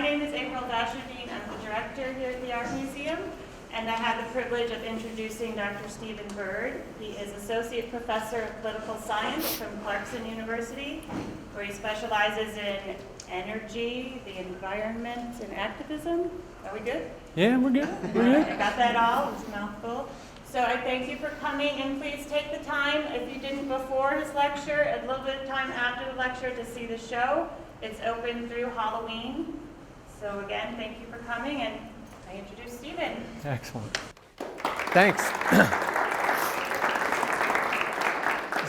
name is April Vashardine. I'm the director here at the Art Museum, and I have the privilege of introducing Dr. Stephen Bird. He is Associate Professor of Political Science from Clarkson University, where he specializes in energy, the environment, and activism. Are we good? Yeah, we're good. I got that all. It was a mouthful. So I thank you for coming, and please take the time, if you didn't before his lecture, a little bit of time after the lecture to see the show. It's open through Halloween. So again, thank you for coming, and I introduce Stephen. Excellent. Thanks.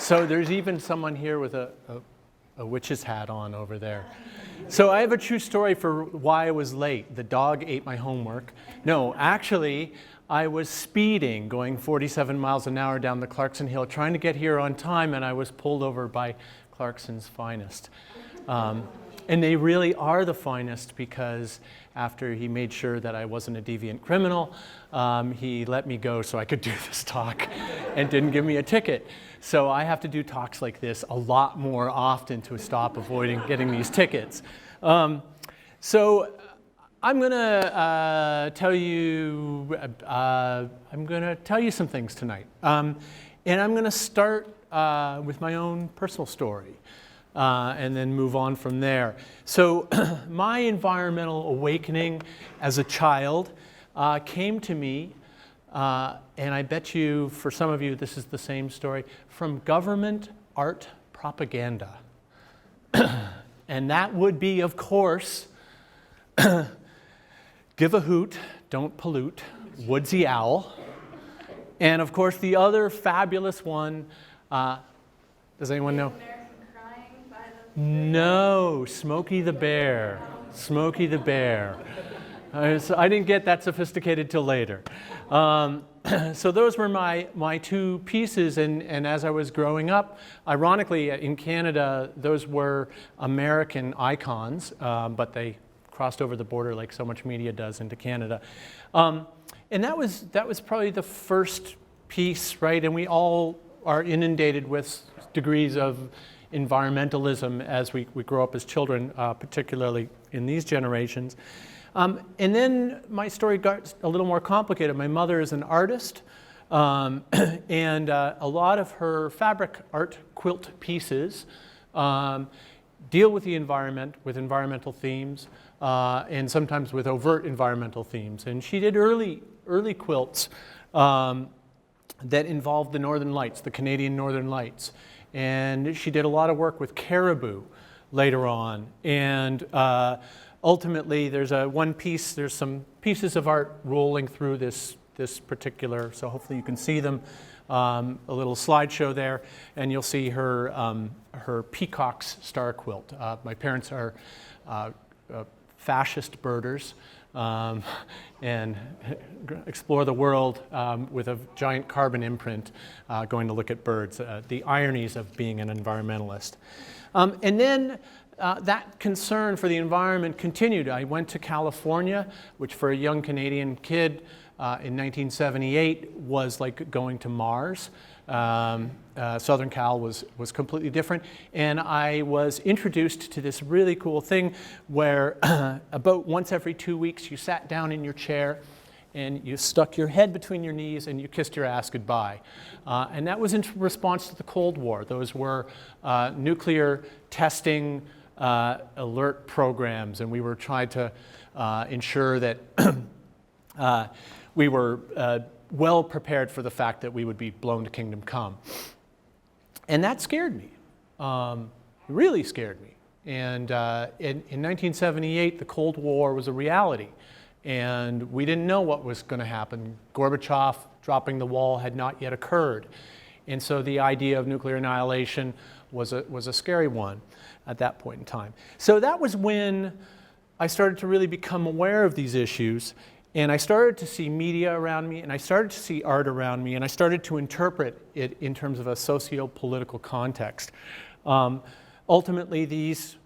So there's even someone here with a witch's hat on over there. So I have a true story for why I was late. The dog ate my homework. No, actually, I was speeding, going 47 miles an hour down the Clarkson Hill, trying to get here on time, and I was pulled over by Clarkson's finest. And they really are the finest, because after he made sure that I wasn't a deviant criminal, he let me go so I could do this talk and didn't give me a ticket. So I have to do talks like this a lot more often to stop avoiding getting these tickets. So I'm going to tell you some things tonight, and I'm going to start with my own personal story, and then move on from there. So my environmental awakening as a child came to me, and I bet you, for some of you, this is the same story, from government art propaganda. And that would be, of course, Give a Hoot, Don't Pollute, Woodsy Owl. And of course, the other fabulous one, does anyone know? No, Smokey the Bear. Smokey the Bear. So I didn't get that sophisticated till later. So those were my two pieces, and as I was growing up, ironically, in Canada, those were American icons, but they crossed over the border like so much media does into Canada. And that was probably the first piece, right? And we all are inundated with degrees of environmentalism as we grow up as children, particularly in these generations. And then my story got a little more complicated. My mother is an artist, and a lot of her fabric art quilt pieces deal with the environment, with environmental themes, and sometimes with overt environmental themes. And she did early quilts that involved the Northern Lights, the Canadian Northern Lights. And she did a lot of work with caribou later on. And ultimately, there's some pieces of art rolling through this particular, so hopefully you can see them, a little slideshow there, and you'll see her peacock's star quilt. My parents are fascist birders, and explore the world with a giant carbon imprint, going to look at birds, the ironies of being an environmentalist. And then that concern for the environment continued. I went to California, which for a young Canadian kid in 1978 was like going to Mars. Southern Cal was completely different, and I was introduced to this really cool thing where about once every 2 weeks you sat down in your chair and you stuck your head between your knees and you kissed your ass goodbye. And that was in response to the Cold War. Those were nuclear testing alert programs, and we were trying to ensure that we were well prepared for the fact that we would be blown to kingdom come. And that scared me, really scared me. And in 1978, the Cold War was a reality, and we didn't know what was going to happen. Gorbachev dropping the wall had not yet occurred. And so the idea of nuclear annihilation was a scary one at that point in time. So that was when I started to really become aware of these issues. And I started to see media around me, and I started to see art around me, and I started to interpret it in terms of a socio-political context. Ultimately, these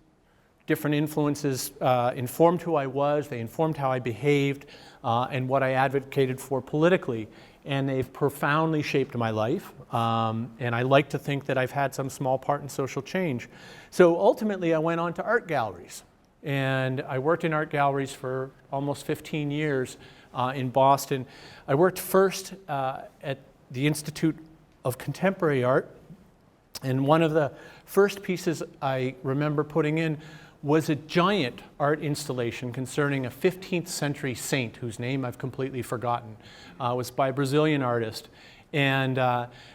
different influences informed who I was, they informed how I behaved, and what I advocated for politically. And they've profoundly shaped my life, and I like to think that I've had some small part in social change. So ultimately, I went on to art galleries. And I worked in art galleries for almost 15 years in Boston. I worked first at the Institute of Contemporary Art, and one of the first pieces I remember putting in was a giant art installation concerning a 15th century saint whose name I've completely forgotten. It was by a Brazilian artist. And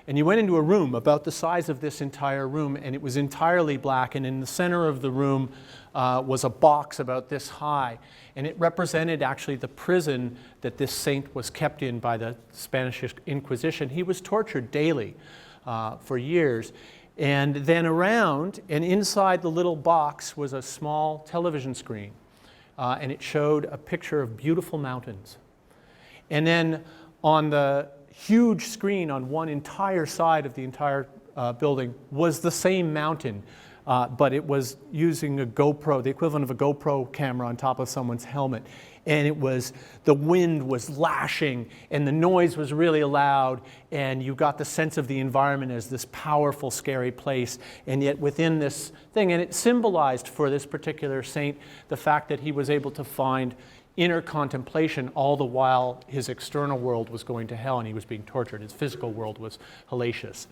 you went into a room about the size of this entire room, and it was entirely black, and in the center of the room was a box about this high, and it represented actually the prison that this saint was kept in by the Spanish Inquisition. He was tortured daily for years. And then around and inside the little box was a small television screen, and it showed a picture of beautiful mountains. And then on the huge screen on one entire side of the entire building was the same mountain, but it was using a GoPro, the equivalent of a GoPro camera on top of someone's helmet. And the wind was lashing, and the noise was really loud, and you got the sense of the environment as this powerful, scary place. And yet within this thing, and it symbolized for this particular saint the fact that he was able to find inner contemplation all the while his external world was going to hell and he was being tortured. His physical world was hellacious.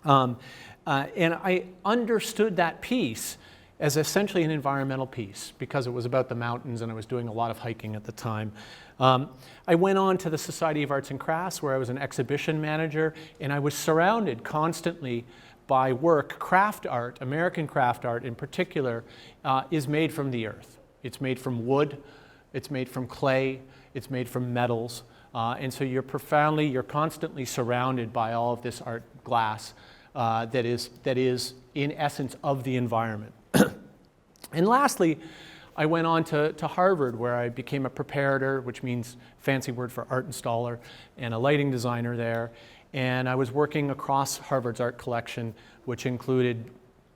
And I understood that piece as essentially an environmental piece because it was about the mountains and I was doing a lot of hiking at the time. I went on to the Society of Arts and Crafts where I was an exhibition manager, and I was surrounded constantly by work. Craft art, American craft art in particular, is made from the earth. It's made from wood, it's made from clay, it's made from metals, and so you're constantly surrounded by all of this art glass that is in essence of the environment. And lastly, I went on to Harvard where I became a preparator, which means fancy word for art installer, and a lighting designer there. And I was working across Harvard's art collection, which included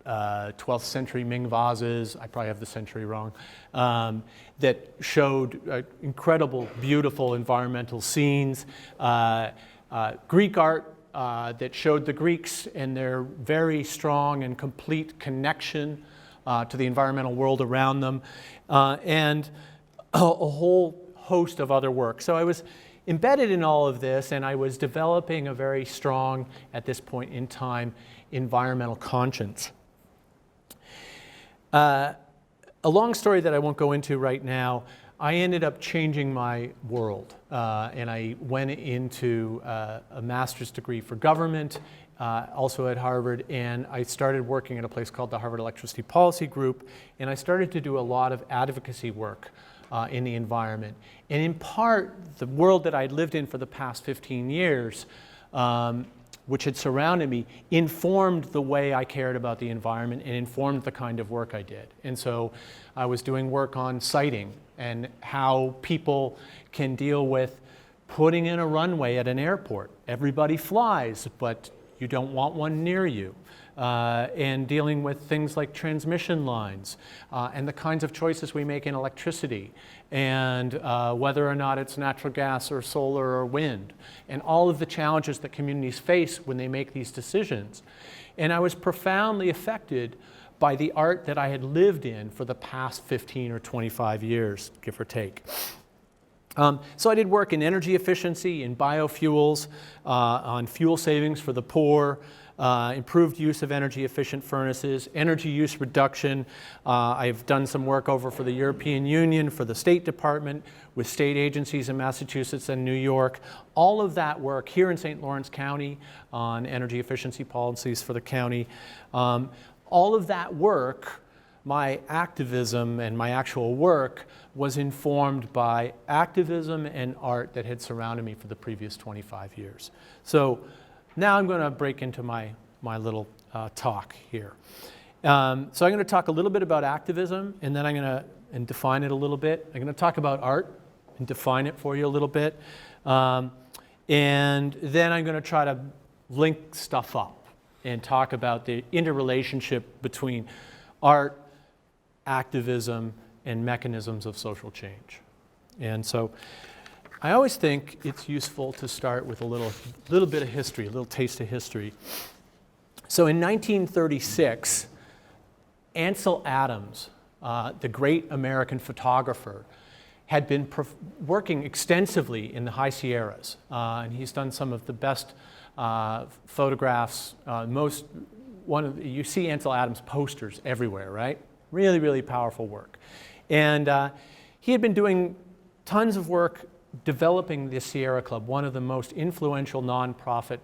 12th century Ming vases, I probably have the century wrong, that showed incredible, beautiful environmental scenes, Greek art that showed the Greeks and their very strong and complete connection to the environmental world around them, and a whole host of other work. So I was embedded in all of this, and I was developing a very strong, at this point in time, environmental conscience. A long story that I won't go into right now, I ended up changing my world, and I went into a master's degree for government, also at Harvard, and I started working at a place called the Harvard Electricity Policy Group, and I started to do a lot of advocacy work in the environment. And in part, the world that I'd lived in for the past 15 years, which had surrounded me, informed the way I cared about the environment and informed the kind of work I did. And so I was doing work on siting and how people can deal with putting in a runway at an airport. Everybody flies, but you don't want one near you. And dealing with things like transmission lines and the kinds of choices we make in electricity, and whether or not it's natural gas or solar or wind, and all of the challenges that communities face when they make these decisions. And I was profoundly affected by the art that I had lived in for the past 15 or 25 years, give or take. So I did work in energy efficiency, in biofuels, on fuel savings for the poor, improved use of energy efficient furnaces, energy use reduction. I've done some work over for the European Union, for the State Department, with state agencies in Massachusetts and New York. All of that work here in St. Lawrence County on energy efficiency policies for the county. All of that work, my activism and my actual work, was informed by activism and art that had surrounded me for the previous 25 years. So now I'm going to break into my little talk here. So I'm going to talk a little bit about activism, and then I'm going to define it a little bit. I'm going to talk about art and define it for you a little bit. And then I'm going to try to link stuff up and talk about the interrelationship between art, activism, and mechanisms of social change. And so I always think it's useful to start with a little bit of history, a little taste of history. So in 1936, Ansel Adams the great American photographer, had been working extensively in the High Sierras. And he's done some of the best photographs. You see Ansel Adams posters everywhere, right? Really, really powerful work. And he had been doing tons of work developing the Sierra Club, one of the most influential nonprofit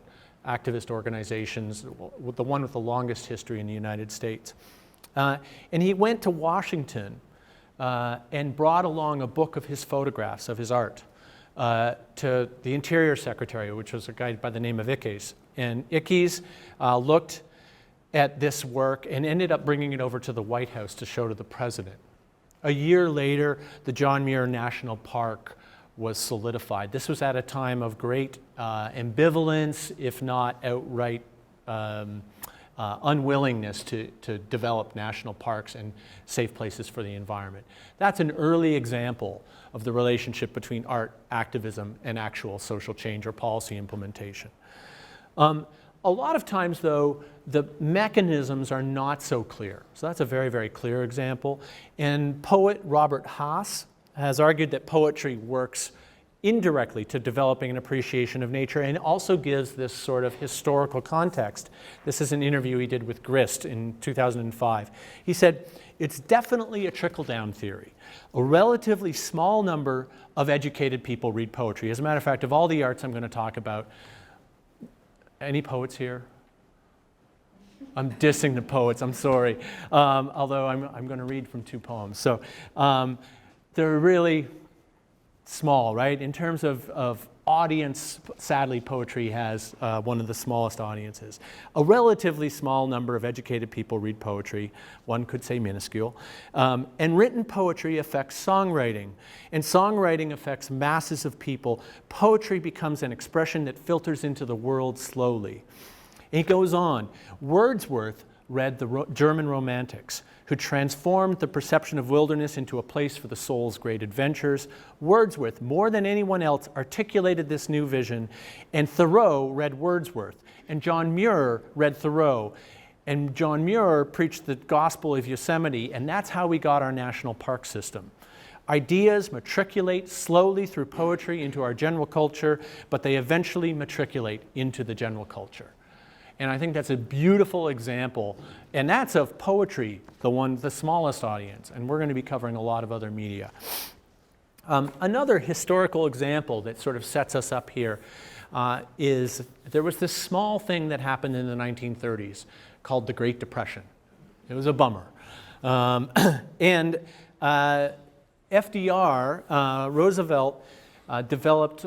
activist organizations, the one with the longest history in the United States. And he went to Washington and brought along a book of his photographs, of his art, to the Interior Secretary, which was a guy by the name of Ickes. And Ickes looked at this work and ended up bringing it over to the White House to show to the president. A year later, the John Muir National Park was solidified. This was at a time of great ambivalence, if not outright unwillingness to develop national parks and safe places for the environment. That's an early example of the relationship between art, activism, and actual social change or policy implementation. A lot of times, though, the mechanisms are not so clear. So that's a very, very clear example. And poet Robert Haas has argued that poetry works indirectly to developing an appreciation of nature and also gives this sort of historical context. This is an interview he did with Grist in 2005. He said, "It's definitely a trickle-down theory. A relatively small number of educated people read poetry. As a matter of fact, of all the arts I'm going to talk about, any poets here? I'm dissing the poets, I'm sorry. Although I'm going to read from two poems. So they're really small, right? In terms of audience, sadly, poetry has one of the smallest audiences. A relatively small number of educated people read poetry, one could say minuscule. And written poetry affects songwriting, and songwriting affects masses of people. Poetry becomes an expression that filters into the world slowly." And he goes on, "Wordsworth read the German Romantics, who transformed the perception of wilderness into a place for the soul's great adventures. Wordsworth, more than anyone else, articulated this new vision, and Thoreau read Wordsworth, and John Muir read Thoreau, and John Muir preached the gospel of Yosemite, and that's how we got our national park system. Ideas matriculate slowly through poetry into our general culture, but they eventually matriculate into the general culture." And I think that's a beautiful example, and that's of poetry, the smallest audience, and we're going to be covering a lot of other media. Another historical example that sort of sets us up here is there was this small thing that happened in the 1930s called the Great Depression. It was a bummer. And FDR, Roosevelt, developed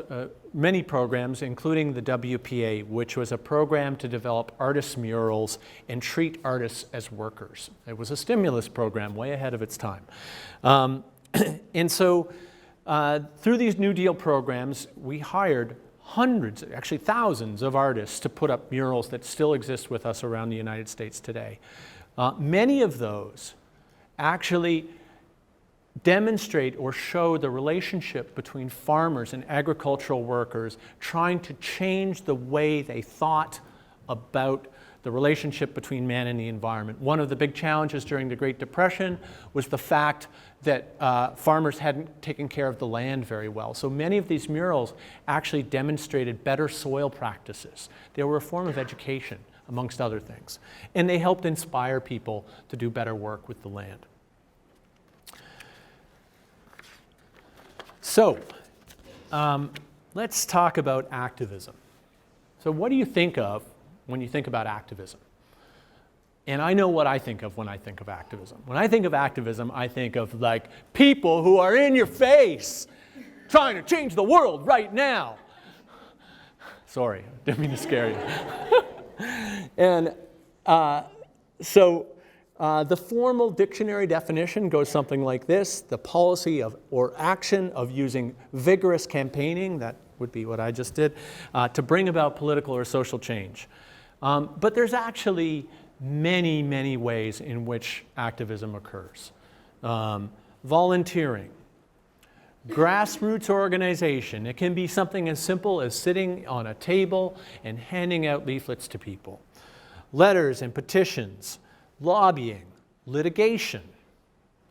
many programs, including the WPA, which was a program to develop artists' murals and treat artists as workers. It was a stimulus program way ahead of its time. And so through these New Deal programs, we hired hundreds, actually thousands of artists to put up murals that still exist with us around the United States today. Many of those actually demonstrate or show the relationship between farmers and agricultural workers trying to change the way they thought about the relationship between man and the environment. One of the big challenges during the Great Depression was the fact that farmers hadn't taken care of the land very well. So many of these murals actually demonstrated better soil practices. They were a form of education, amongst other things. And they helped inspire people to do better work with the land. So, let's talk about activism. So what do you think of when you think about activism? And I know what I think of when I think of activism. When I think of activism, I think of like people who are in your face trying to change the world right now. Sorry, didn't mean to scare you. And the formal dictionary definition goes something like this: the policy of or action of using vigorous campaigning, that would be what I just did, to bring about political or social change. But there's actually many, many ways in which activism occurs. Volunteering, grassroots organization. It can be something as simple as sitting on a table and handing out leaflets to people. Letters and petitions, lobbying, litigation,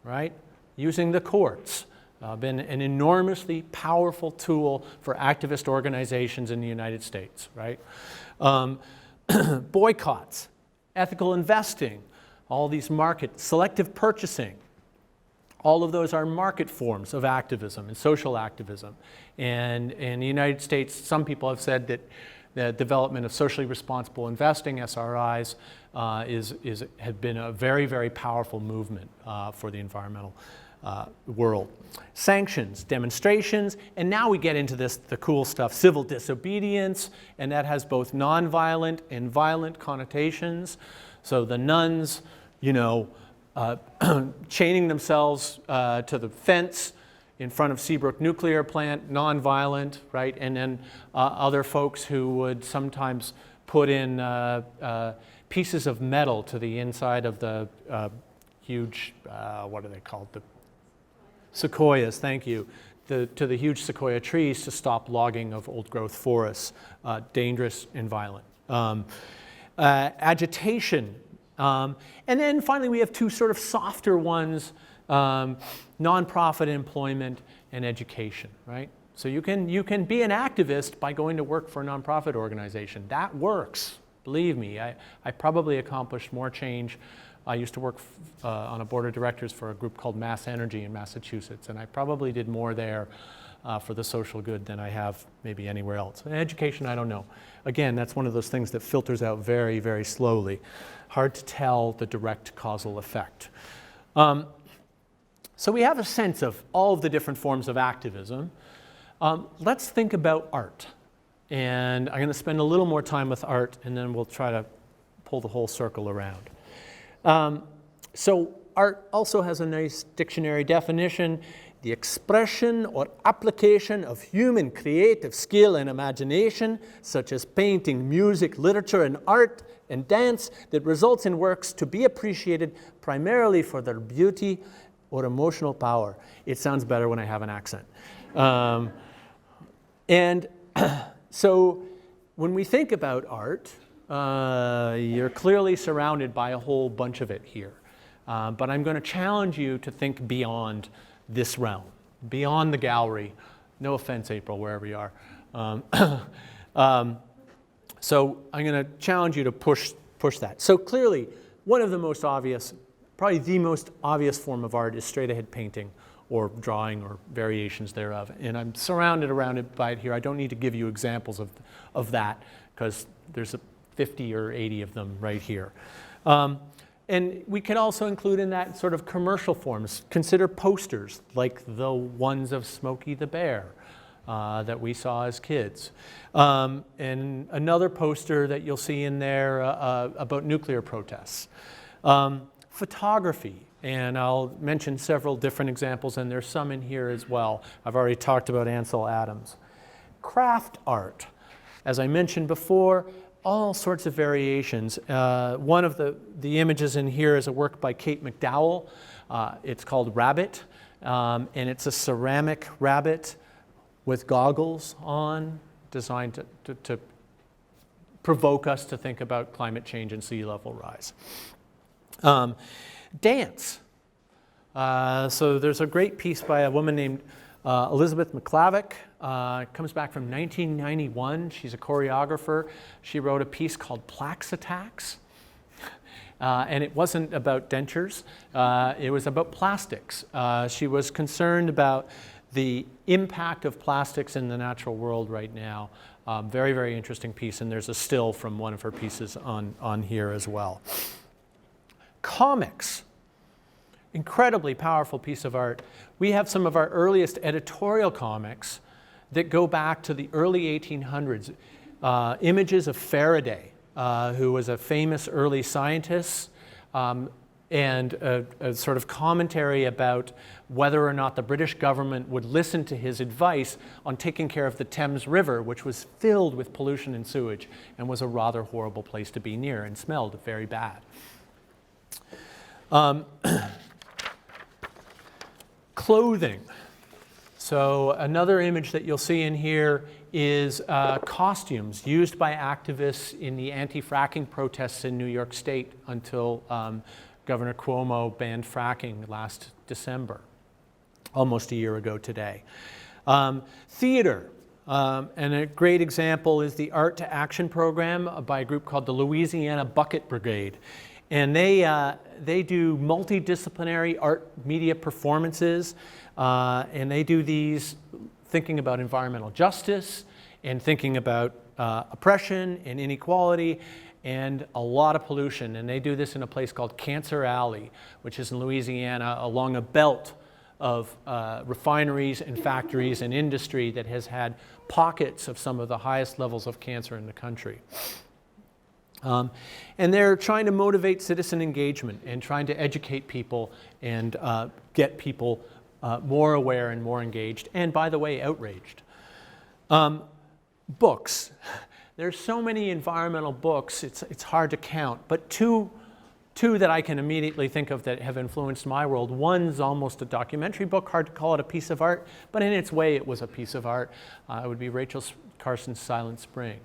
right? Using the courts. Been an enormously powerful tool for activist organizations in the United States, right? Boycotts, ethical investing, all these selective purchasing, all of those are market forms of activism and social activism. And in the United States, some people have said that the development of socially responsible investing, SRIs, has been a very, very powerful movement for the environmental world. Sanctions, demonstrations, and now we get into the cool stuff, civil disobedience, and that has both nonviolent and violent connotations. So the nuns, chaining themselves to the fence in front of Seabrook Nuclear Plant, nonviolent, right? And then other folks who would sometimes put in pieces of metal to the inside of the huge, what are they called? The sequoias, thank you. To the huge sequoia trees to stop logging of old-growth forests, dangerous and violent. Agitation. And then finally we have two sort of softer ones, nonprofit employment and education, right? So you can be an activist by going to work for a nonprofit organization. That works, believe me. I probably accomplished more change. I used to work on a board of directors for a group called Mass Energy in Massachusetts, and I probably did more there for the social good than I have maybe anywhere else. In education, I don't know. Again, that's one of those things that filters out very, very slowly. Hard to tell the direct causal effect. So we have a sense of all of the different forms of activism. Let's think about art. And I'm going to spend a little more time with art, and then we'll try to pull the whole circle around. So art also has a nice dictionary definition: the expression or application of human creative skill and imagination, such as painting, music, literature, and art and dance, that results in works to be appreciated primarily for their beauty or emotional power. It sounds better when I have an accent. And so when we think about art, you're clearly surrounded by a whole bunch of it here. But I'm going to challenge you to think beyond this realm, beyond the gallery. No offense, April, wherever you are. So I'm going to challenge you to push that. So clearly, one of the most obvious, probably the most obvious form of art is straight-ahead painting or drawing or variations thereof. And I'm surrounded around by it here. I don't need to give you examples of that because there's 50 or 80 of them right here. And we can also include in that sort of commercial forms. Consider posters like the ones of Smokey the Bear that we saw as kids. And another poster that you'll see in there about nuclear protests. Photography, and I'll mention several different examples, and there's some in here as well. I've already talked about Ansel Adams. Craft art, as I mentioned before, all sorts of variations. One of the images in here is a work by Kate McDowell. It's called Rabbit, and it's a ceramic rabbit with goggles on, designed to provoke us to think about climate change and sea level rise. Dance. So there's a great piece by a woman named Elizabeth McClavick. Comes back from 1991. She's a choreographer. She wrote a piece called Plaques Attacks. And it wasn't about dentures. It was about plastics. She was concerned about the impact of plastics in the natural world right now. Very, very interesting piece. And there's a still from one of her pieces on here as well. Comics. Incredibly powerful piece of art. We have some of our earliest editorial comics that go back to the early 1800s. Images of Faraday, who was a famous early scientist, and a sort of commentary about whether or not the British government would listen to his advice on taking care of the Thames River, which was filled with pollution and sewage and was a rather horrible place to be near and smelled very bad. Clothing. So another image that you'll see in here is costumes used by activists in the anti-fracking protests in New York State until Governor Cuomo banned fracking last December, almost a year ago today. Theater, and a great example is the Art to Action program by a group called the Louisiana Bucket Brigade. And they do multidisciplinary art media performances, and they do these thinking about environmental justice and thinking about oppression and inequality and a lot of pollution. And they do this in a place called Cancer Alley, which is in Louisiana along a belt of refineries and factories and industry that has had pockets of some of the highest levels of cancer in the country. And they're trying to motivate citizen engagement and trying to educate people and get people more aware and more engaged, and by the way, outraged. Books. There's so many environmental books, it's hard to count, but two that I can immediately think of that have influenced my world. One's almost a documentary book, hard to call it a piece of art, but in its way it was a piece of art. It would be Rachel Carson's Silent Spring.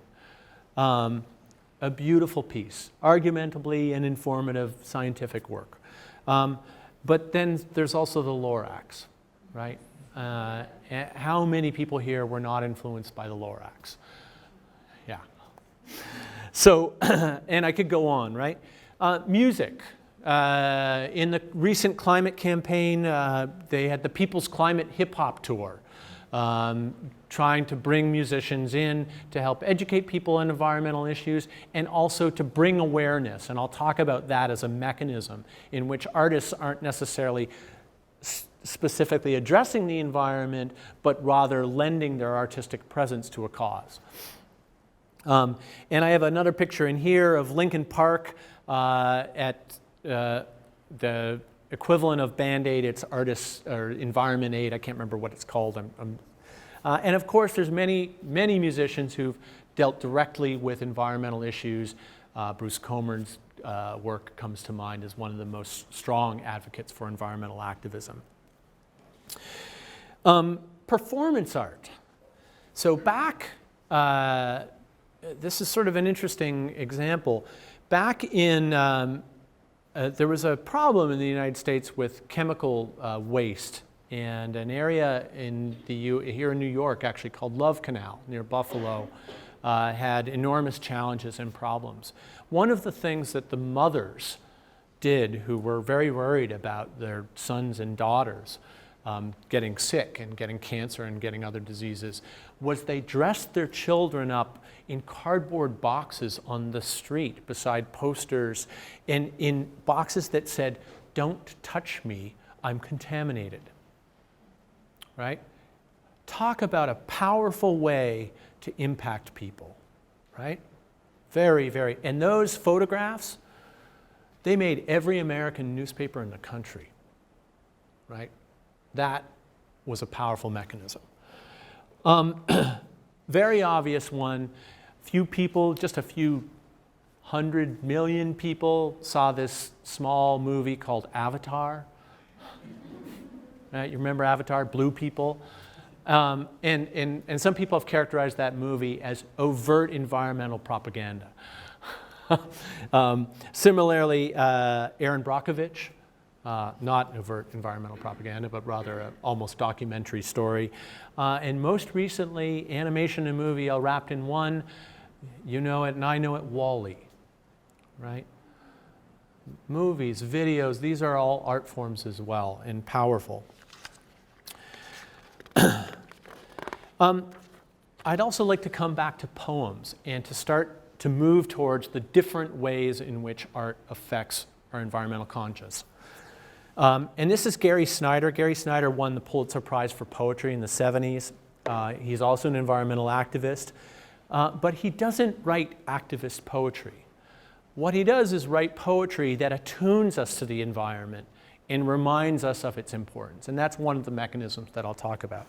A beautiful piece, argumentably and informative scientific work. But then there's also the Lorax, right? How many people here were not influenced by the Lorax? Yeah. So, and I could go on, right? Music. In the recent climate campaign, they had the People's Climate Hip Hop Tour, trying to bring musicians in to help educate people on environmental issues and also to bring awareness. And I'll talk about that as a mechanism in which artists aren't necessarily specifically addressing the environment, but rather lending their artistic presence to a cause. And I have another picture in here of Lincoln Park at the equivalent of Band-Aid. It's artists or Environment Aid. I can't remember what it's called. And of course, there's many musicians who've dealt directly with environmental issues. Bruce Comer's work comes to mind as one of the most strong advocates for environmental activism. Performance art. So back, this is sort of an interesting example. Back in, there was a problem in the United States with chemical waste, and an area here in New York actually called Love Canal near Buffalo had enormous challenges and problems. One of the things that the mothers did, who were very worried about their sons and daughters getting sick and getting cancer and getting other diseases, was they dressed their children up in cardboard boxes on the street beside posters and in boxes that said, "Don't touch me, I'm contaminated." Right? Talk about a powerful way to impact people, right? Very, very. And those photographs, they made every American newspaper in the country, right? That was a powerful mechanism. Very obvious one. Few people, just a few 100 million people saw this small movie called Avatar. Right? You remember Avatar, blue people? And some people have characterized that movie as overt environmental propaganda. Similarly, Aaron Brockovich, not overt environmental propaganda, but rather an almost documentary story. And most recently, animation and movie all wrapped in one. You know it and I know it, WALL-E, right? Movies, videos, these are all art forms as well and powerful. I'd also like to come back to poems and to start to move towards the different ways in which art affects our environmental conscience. And this is Gary Snyder. Gary Snyder won the Pulitzer Prize for Poetry in the 70s. He's also an environmental activist, but he doesn't write activist poetry. What he does is write poetry that attunes us to the environment and reminds us of its importance. And that's one of the mechanisms that I'll talk about.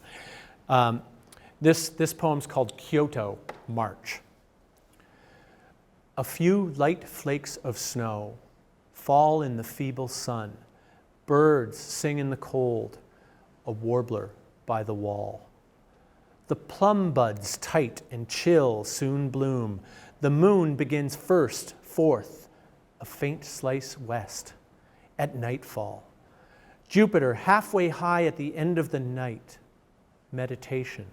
This poem's called Kyoto March. A few light flakes of snow fall in the feeble sun. Birds sing in the cold, a warbler by the wall. The plum buds tight and chill soon bloom. The moon begins first, fourth, a faint slice west. at nightfall. Jupiter halfway high at the end of the night, meditation.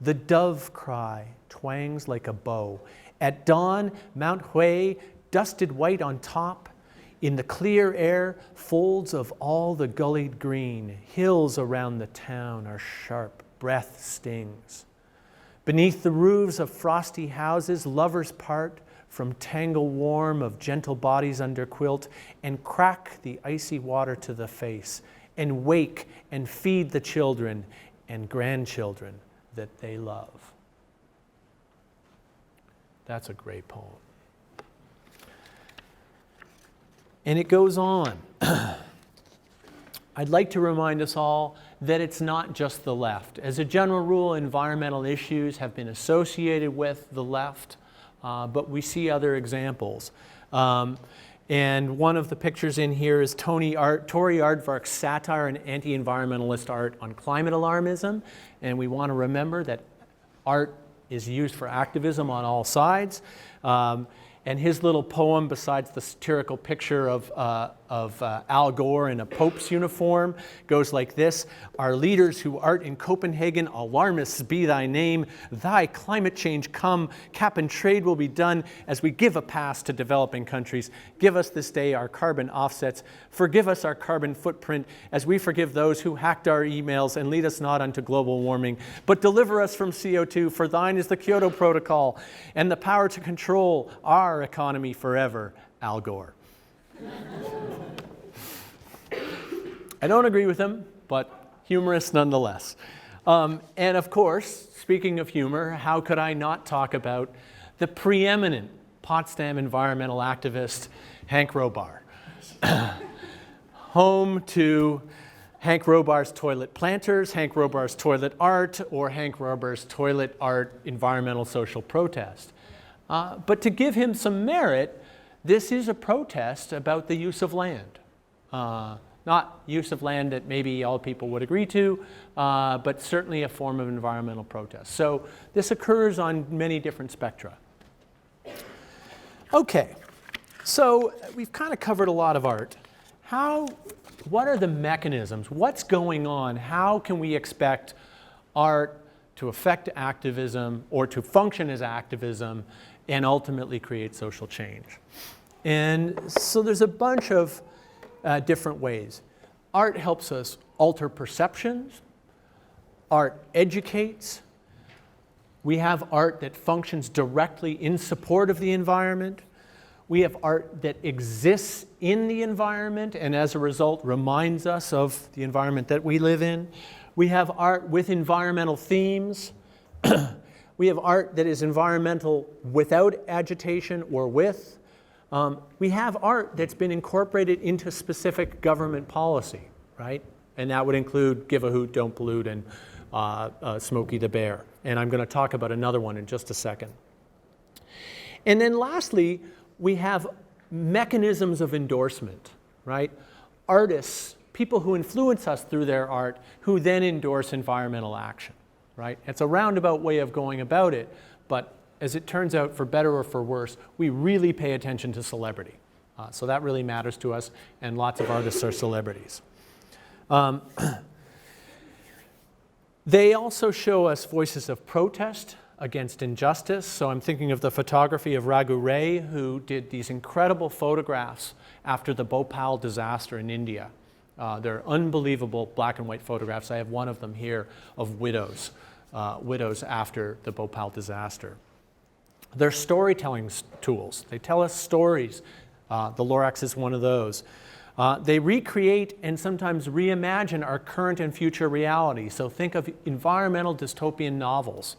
The dove cry twangs like a bow. At dawn, Mount Hui, dusted white on top. In the clear air, folds of all the gullied green. Hills around the town are sharp, breath stings. Beneath the roofs of frosty houses, lovers part from tangle warm of gentle bodies under quilt and crack the icy water to the face and wake and feed the children and grandchildren that they love. That's a great poem. And it goes on. I'd like to remind us all that it's not just the left. As a general rule, environmental issues have been associated with the left, but we see other examples. And one of the pictures in here is Tory Aardvark's satire and anti-environmentalist art on climate alarmism. And we want to remember that art is used for activism on all sides. And his little poem, besides the satirical picture of Al Gore in a Pope's uniform, goes like this. Our leaders who art in Copenhagen, alarmists be thy name. Thy climate change come, cap and trade will be done as we give a pass to developing countries. Give us this day our carbon offsets. Forgive us our carbon footprint as we forgive those who hacked our emails and lead us not unto global warming. But deliver us from CO2, for thine is the Kyoto Protocol and the power to control our economy forever, Al Gore. I don't agree with him, but humorous nonetheless. And of course, speaking of humor, how could I not talk about the preeminent Potsdam environmental activist, Hank Robar. Home to Hank Robar's Toilet Planters, Hank Robar's Toilet Art, or Hank Robar's Toilet Art Environmental Social Protest. But to give him some merit, this is a protest about the use of land. Not use of land that maybe all people would agree to, but certainly a form of environmental protest. So this occurs on many different spectra. Okay, so we've kind of covered a lot of art. What are the mechanisms? What's going on? How can we expect art to affect activism or to function as activism and ultimately create social change? And so there's a bunch of different ways. Art helps us alter perceptions. Art educates. We have art that functions directly in support of the environment. We have art that exists in the environment and as a result reminds us of the environment that we live in. We have art with environmental themes. We have art that is environmental without agitation or with. We have art that's been incorporated into specific government policy, right? And that would include Give a Hoot, Don't Pollute, and Smokey the Bear. And I'm going to talk about another one in just a second. And then lastly, we have mechanisms of endorsement, right? Artists, people who influence us through their art, who then endorse environmental action, right? It's a roundabout way of going about it, but as it turns out, for better or for worse, we really pay attention to celebrity. So that really matters to us, and lots of artists are celebrities. They also show us voices of protest against injustice. So I'm thinking of the photography of Raghu Ray, who did these incredible photographs after the Bhopal disaster in India. They're unbelievable black and white photographs. I have one of them here of widows after the Bhopal disaster. They're storytelling tools. They tell us stories. The Lorax is one of those. They recreate and sometimes reimagine our current and future reality. So think of environmental dystopian novels,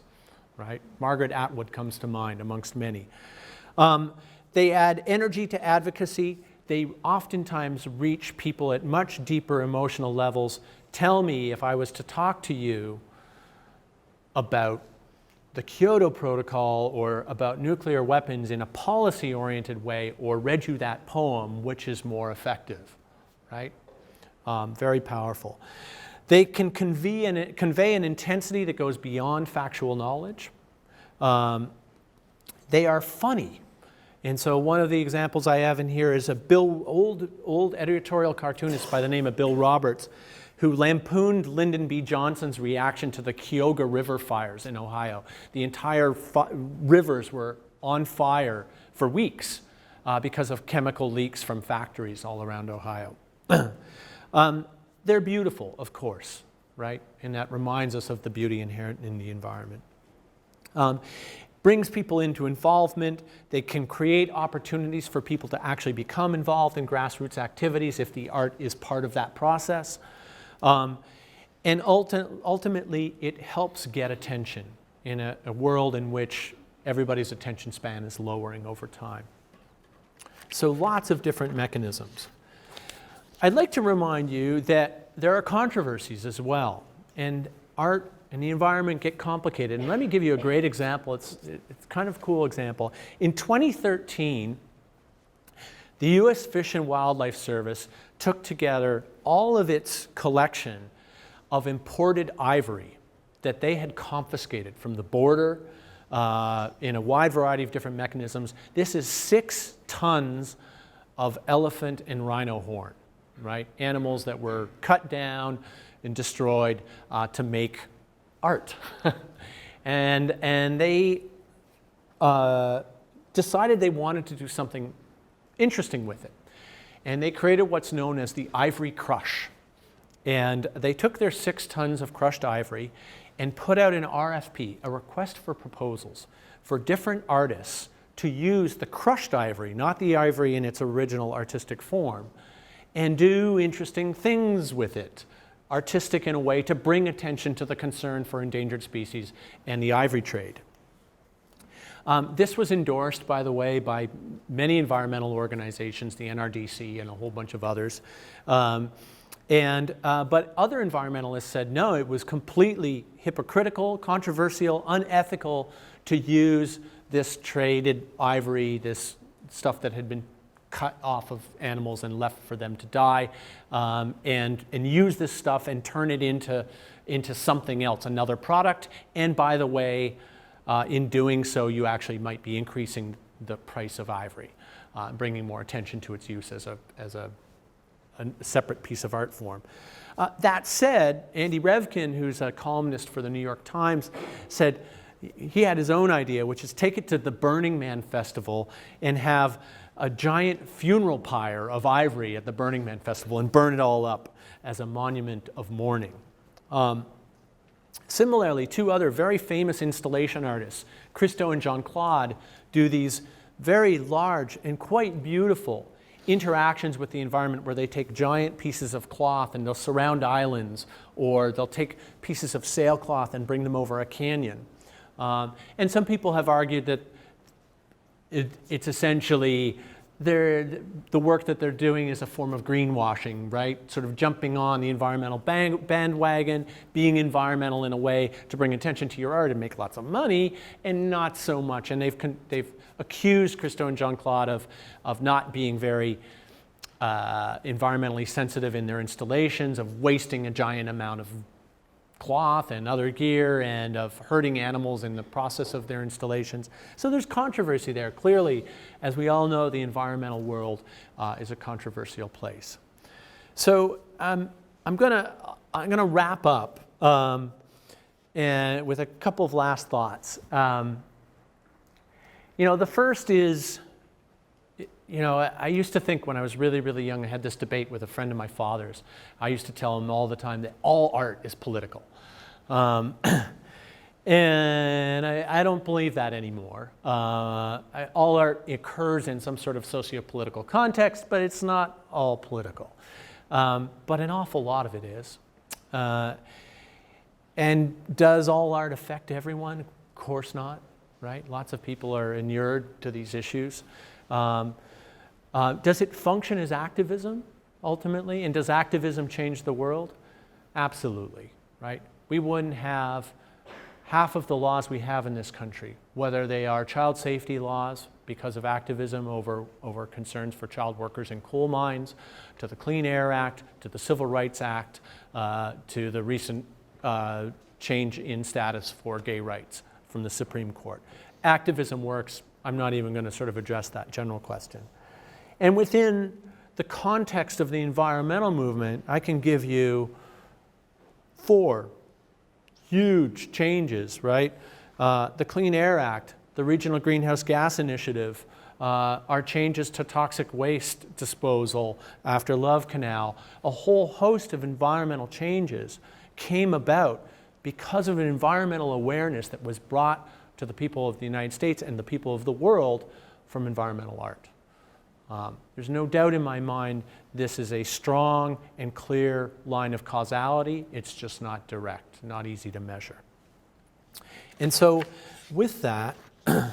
right? Margaret Atwood comes to mind amongst many. They add energy to advocacy. They oftentimes reach people at much deeper emotional levels. Tell me, if I was to talk to you about the Kyoto Protocol or about nuclear weapons in a policy-oriented way, or read you that poem, which is more effective, right? Very powerful. They can convey an intensity that goes beyond factual knowledge. They are funny. And so one of the examples I have in here is a old editorial cartoonist by the name of Bill Roberts, who lampooned Lyndon B. Johnson's reaction to the Cuyahoga River fires in Ohio. The entire rivers were on fire for weeks because of chemical leaks from factories all around Ohio. They're beautiful, of course, right? And that reminds us of the beauty inherent in the environment. Brings people into involvement. They can create opportunities for people to actually become involved in grassroots activities if the art is part of that process. And ultimately, it helps get attention in a world in which everybody's attention span is lowering over time. So lots of different mechanisms. I'd like to remind you that there are controversies as well, and art and the environment get complicated. And let me give you a great example. It's kind of a cool example. In 2013, the U.S. Fish and Wildlife Service took together all of its collection of imported ivory that they had confiscated from the border in a wide variety of different mechanisms. This is 6 tons of elephant and rhino horn, right? Animals that were cut down and destroyed to make art. and they decided they wanted to do something interesting with it. And they created what's known as the ivory crush. And they took their 6 tons of crushed ivory and put out an RFP, a request for proposals, for different artists to use the crushed ivory, not the ivory in its original artistic form, and do interesting things with it, artistic in a way to bring attention to the concern for endangered species and the ivory trade. This was endorsed, by the way, by many environmental organizations, the NRDC and a whole bunch of others. But other environmentalists said, no, it was completely hypocritical, controversial, unethical to use this traded ivory, this stuff that had been cut off of animals and left for them to die, and use this stuff and turn it into something else, another product. And by the way, in doing so, you actually might be increasing the price of ivory, bringing more attention to its use as a separate piece of art form. That said, Andy Revkin, who's a columnist for the New York Times, said he had his own idea, which is take it to the Burning Man Festival and have a giant funeral pyre of ivory at the Burning Man Festival and burn it all up as a monument of mourning. Similarly, 2 other very famous installation artists, Christo and Jean-Claude, do these very large and quite beautiful interactions with the environment where they take giant pieces of cloth and they'll surround islands, or they'll take pieces of sailcloth and bring them over a canyon. And some people have argued that it's essentially the work that they're doing is a form of greenwashing, right? Sort of jumping on the environmental bandwagon, being environmental in a way to bring attention to your art and make lots of money, and not so much. And they've accused Christo and Jean-Claude of not being very environmentally sensitive in their installations, of wasting a giant amount of cloth and other gear, and of hurting animals in the process of their installations. So there's controversy there. Clearly, as we all know, the environmental world is a controversial place. So I'm gonna wrap up and with a couple of last thoughts. The first is, I used to think when I was really, really young, I had this debate with a friend of my father's. I used to tell him all the time that all art is political. And I don't believe that anymore. All art occurs in some sort of socio-political context, but it's not all political. But an awful lot of it is. And does all art affect everyone? Of course not, right? Lots of people are inured to these issues. Does it function as activism, ultimately? And does activism change the world? Absolutely, right? We wouldn't have half of the laws we have in this country, whether they are child safety laws because of activism over concerns for child workers in coal mines, to the Clean Air Act, to the Civil Rights Act, to the recent change in status for gay rights from the Supreme Court. Activism works I'm not even going to sort of address that general question. And within the context of the environmental movement, I can give you 4 huge changes, right? The Clean Air Act, the Regional Greenhouse Gas Initiative, our changes to toxic waste disposal after Love Canal, a whole host of environmental changes came about because of an environmental awareness that was brought to the people of the United States and the people of the world from environmental art. There's no doubt in my mind this is a strong and clear line of causality. It's just not direct, not easy to measure. And so with that, I'm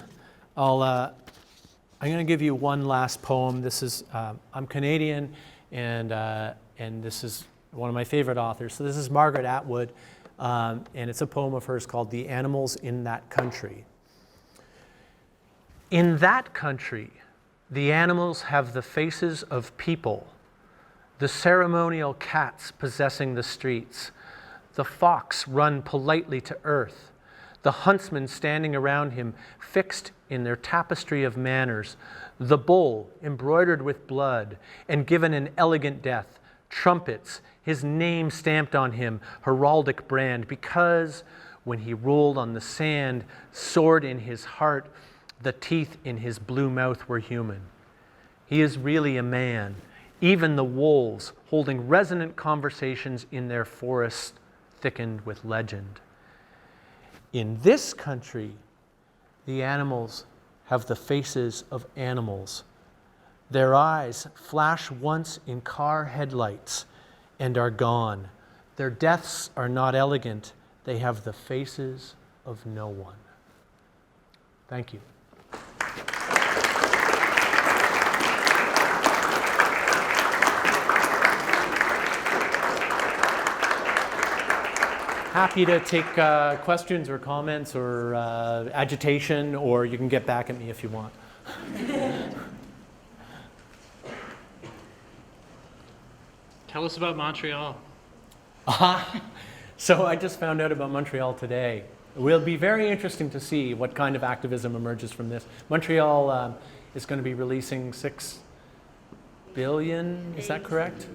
going to give you one last poem. This is, I'm Canadian, and this is one of my favorite authors. So this is Margaret Atwood, and it's a poem of hers called The Animals in That Country. In that country, the animals have the faces of people, the ceremonial cats possessing the streets, the fox run politely to earth, the huntsmen standing around him fixed in their tapestry of manners, the bull embroidered with blood and given an elegant death, trumpets, his name stamped on him, heraldic brand, because when he rolled on the sand, sword in his heart, the teeth in his blue mouth were human. He is really a man, even the wolves holding resonant conversations in their forests thickened with legend. In this country, the animals have the faces of animals. Their eyes flash once in car headlights and are gone. Their deaths are not elegant. They have the faces of no one. Thank you. Happy to take questions or comments or agitation, or you can get back at me if you want. Tell us about Montreal. So I just found out about Montreal today. It will be very interesting to see what kind of activism emerges from this. Montreal is going to be releasing 6 billion, is that correct?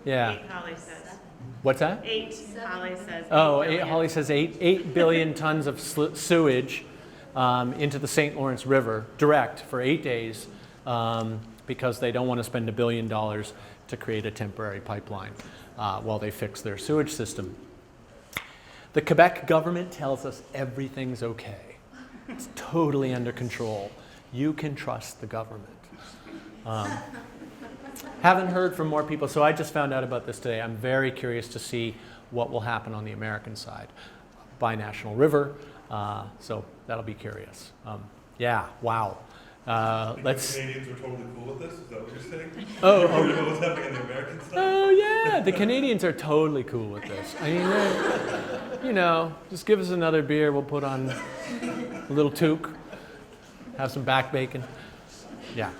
Yeah. 8, Holly says. What's that? 8, Holly says. Oh, 8 billion. Holly says 8 billion tons of sewage into the St. Lawrence River, direct, for 8 days, because they don't want to spend $1 billion to create a temporary pipeline while they fix their sewage system. The Quebec government tells us everything's okay. It's totally under control. You can trust the government. Haven't heard from more people, so I just found out about this today. I'm very curious to see what will happen on the American side. Binational river, so that'll be curious. Yeah, wow. Let's. The Canadians are totally cool with this? Is that what you're saying? Oh, You know what's happening on the American side? Oh yeah, the Canadians are totally cool with this. I mean, you know, just give us another beer. We'll put on a little toque, have some back bacon. Yeah.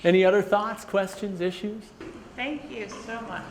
Any other thoughts, questions, issues? Thank you so much.